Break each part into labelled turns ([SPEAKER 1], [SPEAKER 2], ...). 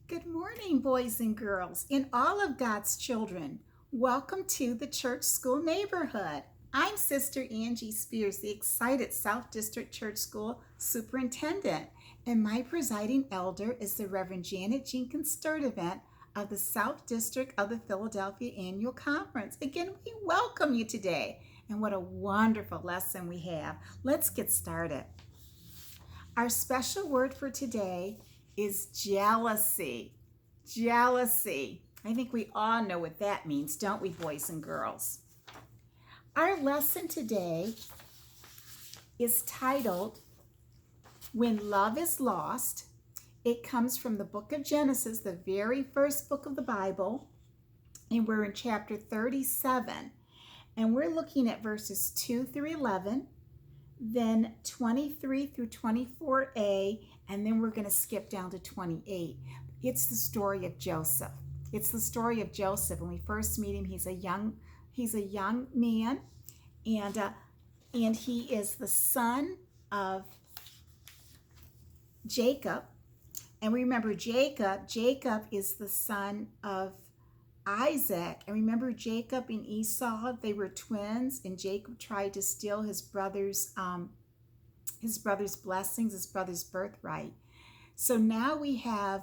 [SPEAKER 1] Good morning, boys and girls, and all of God's children. Welcome to the Church School Neighborhood. I'm Sister Angie Spears, the excited South District Church School Superintendent, and my presiding elder is the Reverend Janet Jenkins Sturdivant of the South District of the Philadelphia Annual Conference. Again, we welcome you today, and what a wonderful lesson we have. Let's get started. Our special word for today is jealousy. Jealousy. I think we all know what that means, don't we, boys and girls? Our lesson today is titled, When Love is Lost. It comes from the book of Genesis, the very first book of the Bible, and we're in chapter 37. And we're looking at verses 2 through 11, then 23 through 24a, and then we're going to skip down to 28. It's the story of Joseph. It's the story of Joseph. When we first meet him, he's a young man, and he is the son of Jacob. And remember, Jacob is the son of Isaac. And remember, Jacob and Esau, they were twins, and Jacob tried to steal his brother's blessings, his brother's birthright. So now we have,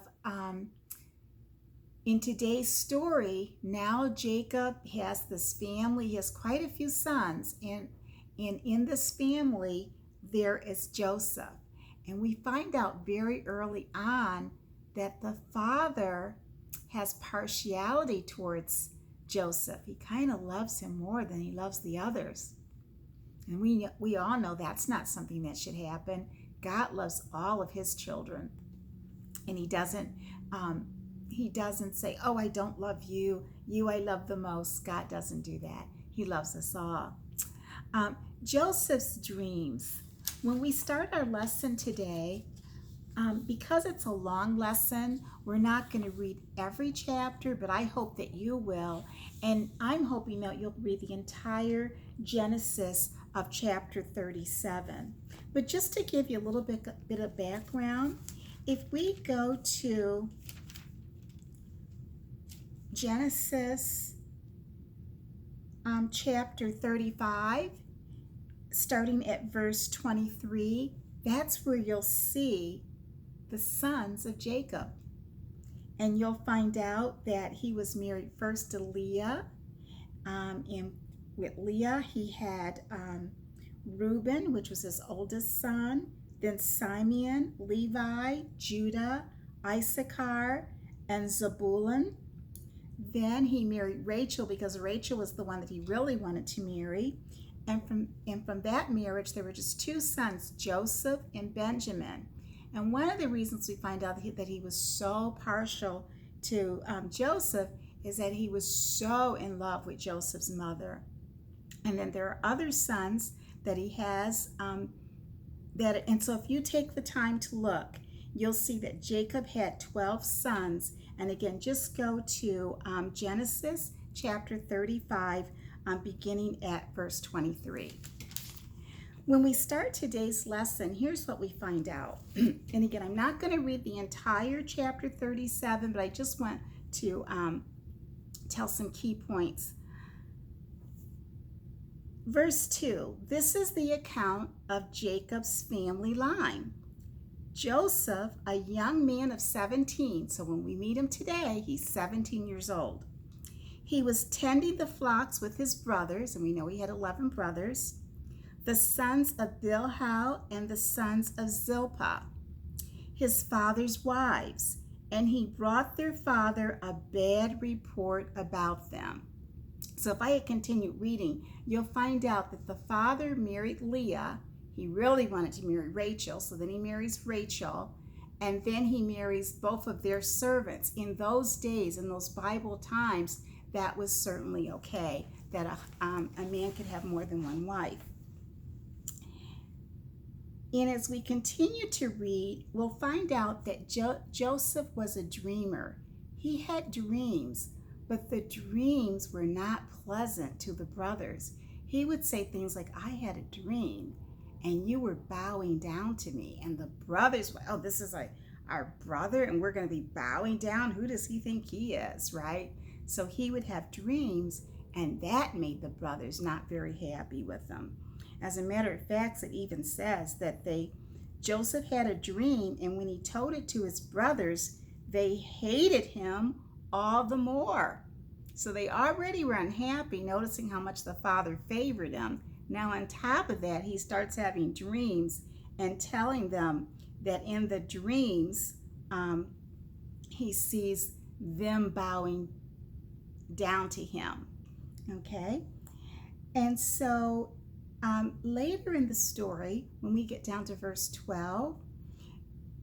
[SPEAKER 1] in today's story, now Jacob has this family. He has quite a few sons, and in this family, there is Joseph. And we find out very early on that the father has partiality towards Joseph. He kind of loves him more than he loves the others. And we all know that's not something that should happen. God loves all of his children. And he doesn't say, oh, I don't love you. You I love the most. God doesn't do that. He loves us all. Joseph's dreams. When we start our lesson today, because it's a long lesson, we're not going to read every chapter, but I hope that you will. And I'm hoping that you'll read the entire Genesis of chapter 37. But just to give you a little bit of background, if we go to Genesis chapter 35, starting at verse 23, that's where you'll see the sons of Jacob. And you'll find out that he was married first to Leah. And with Leah, he had Reuben, which was his oldest son, then Simeon, Levi, Judah, Issachar, and Zebulun. Then he married Rachel because Rachel was the one that he really wanted to marry. And from that marriage, there were just two sons, Joseph and Benjamin. And one of the reasons we find out that he was so partial to Joseph is that he was so in love with Joseph's mother. And then there are other sons that he has. And so if you take the time to look, you'll see that Jacob had 12 sons. And again, just go to Genesis chapter 35, beginning at verse 23. When we start today's lesson, here's what we find out. And again, I'm not going to read the entire chapter 37, but I just want to tell some key points. Verse 2, this is the account of Jacob's family line. Joseph, a young man of 17, so when we meet him today, he's 17 years old. He was tending the flocks with his brothers, and we know he had 11 brothers, the sons of Bilhah and the sons of Zilpah, his father's wives, and he brought their father a bad report about them. So if I had continued reading, you'll find out that the father married Leah. He really wanted to marry Rachel, so then he marries Rachel, and then he marries both of their servants. In those days, in those Bible times, that was certainly okay, that a man could have more than one wife. And as we continue to read, we'll find out that Joseph was a dreamer. He had dreams, but the dreams were not pleasant to the brothers. He would say things like, I had a dream, and you were bowing down to me. And the brothers, oh, this is like our brother, and we're going to be bowing down. Who does he think he is, right? So he would have dreams, and that made the brothers not very happy with him. As a matter of fact, it even says that Joseph had a dream, and when he told it to his brothers, they hated him all the more. So they already were unhappy, noticing how much the father favored him. Now on top of that, he starts having dreams and telling them that in the dreams, he sees them bowing down to him. Okay? And so later in the story, when we get down to verse 12,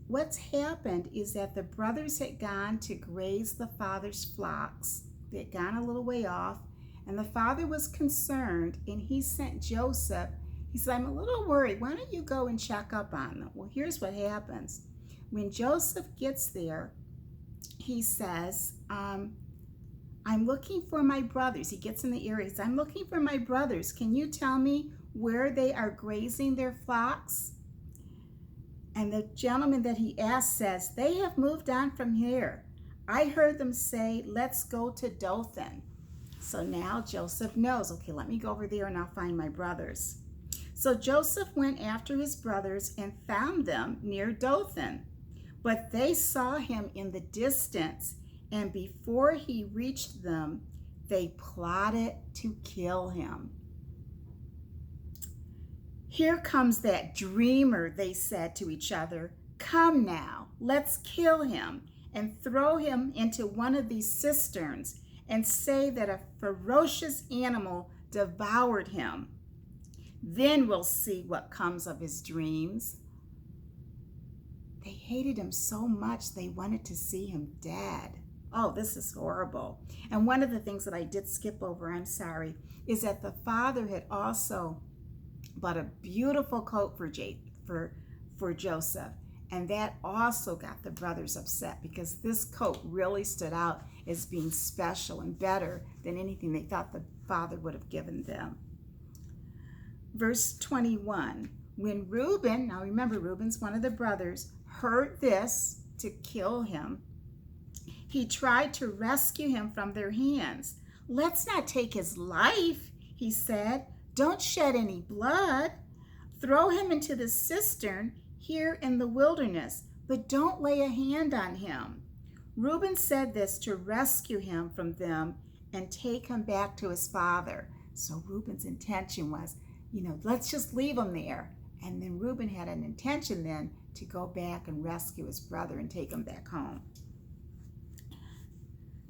[SPEAKER 1] what's happened is that the brothers had gone to graze the father's flocks. They had gone a little way off, and the father was concerned, and he sent Joseph. He said, I'm a little worried. Why don't you go and check up on them? Well, here's what happens. When Joseph gets there, he says, I'm looking for my brothers. He gets in the area. He says, I'm looking for my brothers. Can you tell me where they are grazing their flocks? And the gentleman that he asked says, they have moved on from here. I heard them say, let's go to Dothan. So now Joseph knows, okay, let me go over there and I'll find my brothers. So Joseph went after his brothers and found them near Dothan. But they saw him in the distance, and before he reached them, they plotted to kill him. Here comes that dreamer, they said to each other. Come now, let's kill him and throw him into one of these cisterns and say that a ferocious animal devoured him. Then we'll see what comes of his dreams. They hated him so much they wanted to see him dead. Oh, this is horrible. And one of the things that I did skip over, I'm sorry, is that the father had also bought a beautiful coat for Joseph. And that also got the brothers upset because this coat really stood out as being special and better than anything they thought the father would have given them. Verse 21, when Reuben, now remember Reuben's one of the brothers, heard this to kill him, he tried to rescue him from their hands. Let's not take his life, he said. Don't shed any blood. Throw him into the cistern here in the wilderness, but don't lay a hand on him. Reuben said this to rescue him from them and take him back to his father. So Reuben's intention was, let's just leave him there. And then Reuben had an intention then to go back and rescue his brother and take him back home.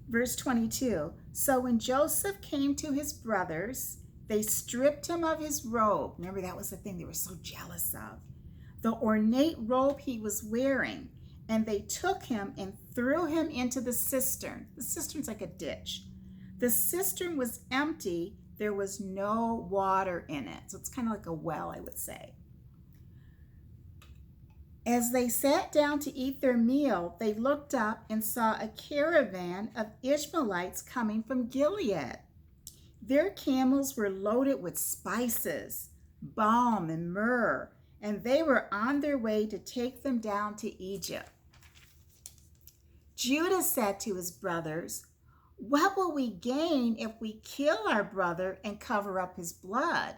[SPEAKER 1] Verse 22, so when Joseph came to his brothers, they stripped him of his robe. Remember, that was the thing they were so jealous of. The ornate robe he was wearing, and they took him and threw him into the cistern. The cistern's like a ditch. The cistern was empty. There was no water in it. So it's kind of like a well, I would say. As they sat down to eat their meal, they looked up and saw a caravan of Ishmaelites coming from Gilead. Their camels were loaded with spices, balm, and myrrh, and they were on their way to take them down to Egypt. Judah said to his brothers, what will we gain if we kill our brother and cover up his blood?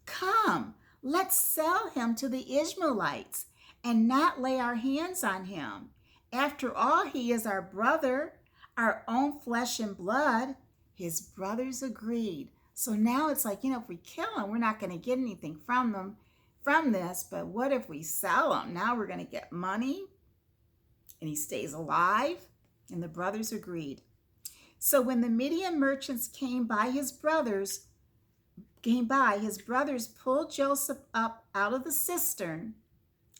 [SPEAKER 1] Come, let's sell him to the Ishmaelites and not lay our hands on him. After all, he is our brother, our own flesh and blood. His brothers agreed. So now it's like, if we kill him, we're not going to get anything from this, but what if we sell him? Now we're going to get money and he stays alive. And the brothers agreed. So when the Midian merchants came by, his brothers pulled Joseph up out of the cistern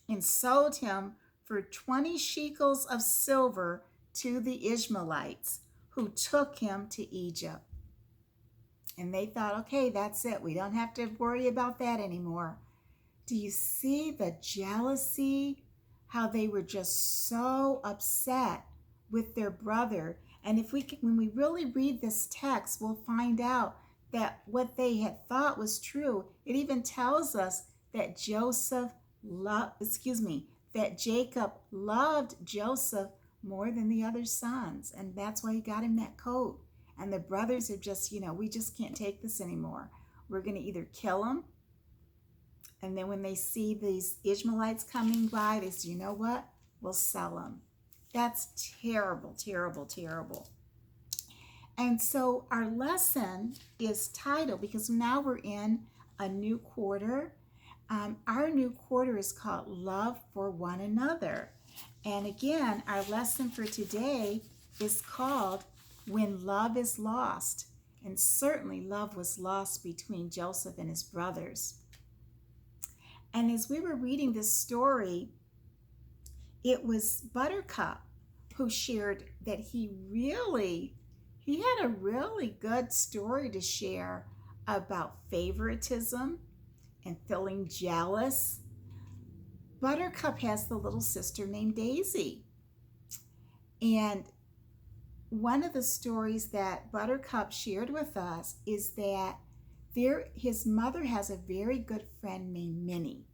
[SPEAKER 1] and sold him for 20 shekels of silver to the Ishmaelites, who took him to Egypt. And they thought, okay, that's it. We don't have to worry about that anymore. Do you see the jealousy? How they were just so upset with their brother. And when we really read this text, we'll find out that what they had thought was true. It even tells us that Joseph that Jacob loved Joseph more than the other sons, and that's why he got him that coat. And the brothers are just, we just can't take this anymore. We're going to either kill him, and then when they see these Ishmaelites coming by, they say, you know what? We'll sell him. That's terrible, terrible, terrible. And so our lesson is titled, because now we're in a new quarter. Our new quarter is called Love for One Another. And again, our lesson for today is called When Love is Lost. And certainly love was lost between Joseph and his brothers. And as we were reading this story, it was Buttercup who shared that he had a really good story to share about favoritism and feeling jealous. Buttercup has the little sister named Daisy. And one of the stories that Buttercup shared with us is that his mother has a very good friend named Minnie.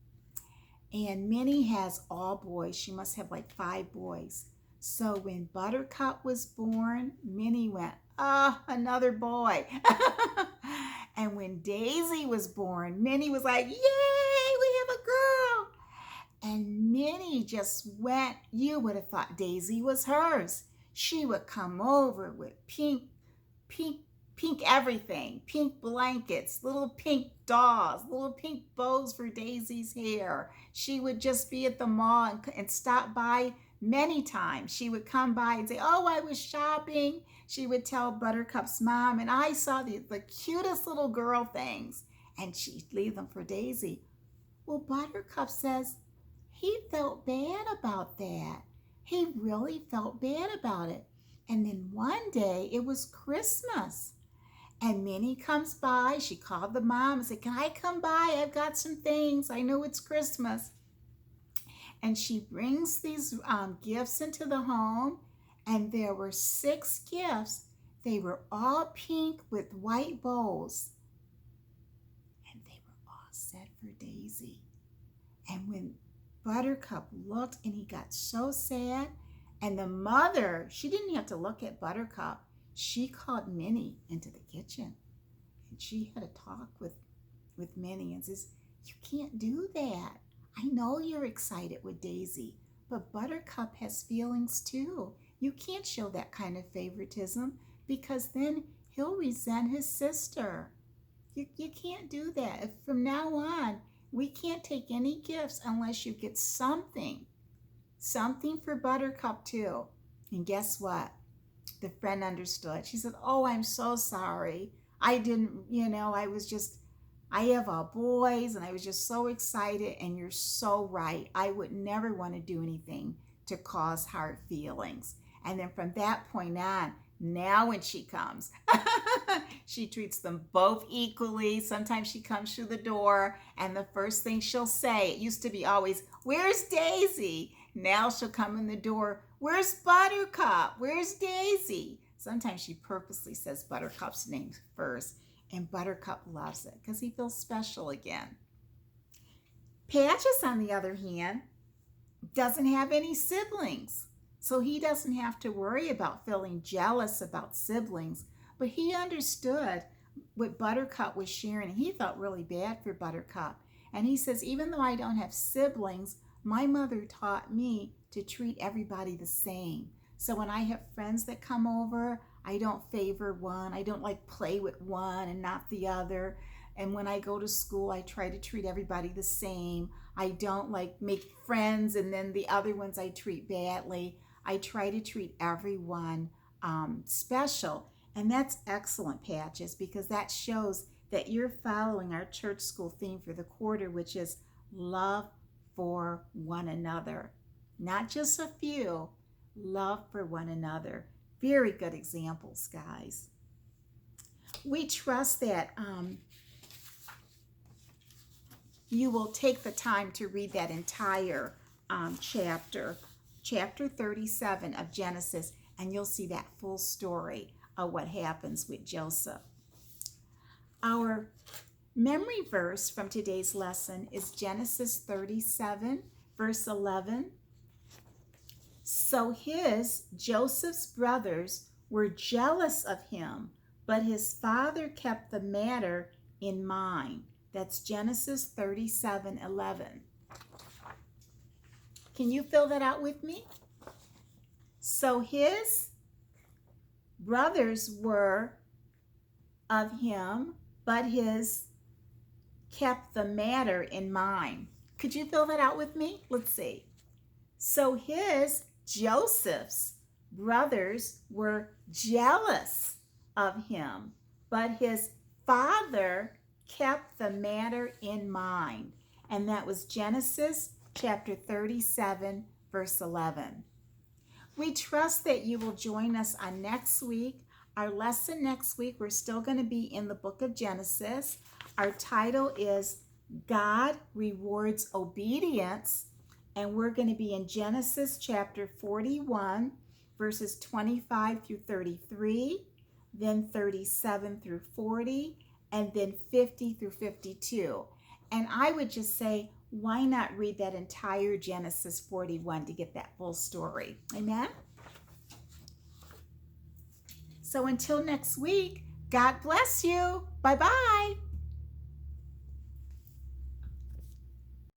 [SPEAKER 1] And Minnie has all boys. She must have like 5 boys. So when Buttercup was born, Minnie went, oh, another boy. And when Daisy was born, Minnie was like, yay, we have a girl. And Minnie just went, you would have thought Daisy was hers. She would come over with pink everything, pink blankets, little pink dolls, little pink bows for Daisy's hair. She would just be at the mall and stop by many times. She would come by and say, oh, I was shopping. She would tell Buttercup's mom, and I saw the cutest little girl things, and she'd leave them for Daisy. Well, Buttercup says he felt bad about that. He really felt bad about it. And then one day, it was Christmas, and Minnie comes by. She called the mom and said, can I come by? I've got some things. I know it's Christmas. And she brings these gifts into the home, and there were 6 gifts. They were all pink with white bows, and they were all set for Daisy. And when Buttercup looked, and he got so sad, and the mother, she didn't have to look at Buttercup. She called Minnie into the kitchen, and she had a talk with Minnie and says, you can't do that. I know you're excited with Daisy, but Buttercup has feelings too. You can't show that kind of favoritism, because then he'll resent his sister. You can't do that. From now on, we can't take any gifts unless you get something for Buttercup too. And guess what? The friend understood. She said, oh, I'm so sorry. I didn't, I have all boys, and I was just so excited, and you're so right. I would never want to do anything to cause hard feelings. And then from that point on, now when she comes, she treats them both equally. Sometimes she comes through the door, and the first thing she'll say, it used to be always, where's Daisy? Now she'll come in the door, where's Buttercup? Where's Daisy? Sometimes she purposely says Buttercup's name first. And Buttercup loves it because he feels special again. Patches, on the other hand, doesn't have any siblings. So he doesn't have to worry about feeling jealous about siblings. But he understood what Buttercup was sharing. He felt really bad for Buttercup. And he says, even though I don't have siblings, my mother taught me to treat everybody the same. So when I have friends that come over, I don't favor one. I don't play with one and not the other. And when I go to school, I try to treat everybody the same. I don't make friends and then the other ones I treat badly. I try to treat everyone special. And that's excellent, Patches, because that shows that you're following our church school theme for the quarter, which is love for one another. Not just a few, love for one another. Very good examples, guys. We trust that you will take the time to read that entire chapter 37 of Genesis, and you'll see that full story of what happens with Joseph. Our memory verse from today's lesson is Genesis 37, verse 11. So Joseph's brothers, were jealous of him, but his father kept the matter in mind. That's Genesis 37:11. Can you fill that out with me? So his brothers were of him, but his kept the matter in mind. Could you fill that out with me? Let's see. So Joseph's brothers were jealous of him, but his father kept the matter in mind. And that was Genesis chapter 37, verse 11. We trust that you will join us on next week. Our lesson next week, we're still going to be in the book of Genesis. Our title is God Rewards Obedience, and we're going to be in Genesis chapter 41, verses 25 through 33, then 37 through 40, and then 50 through 52. And I would just say, why not read that entire Genesis 41 to get that full story? Amen? So until next week, God bless you. Bye-bye.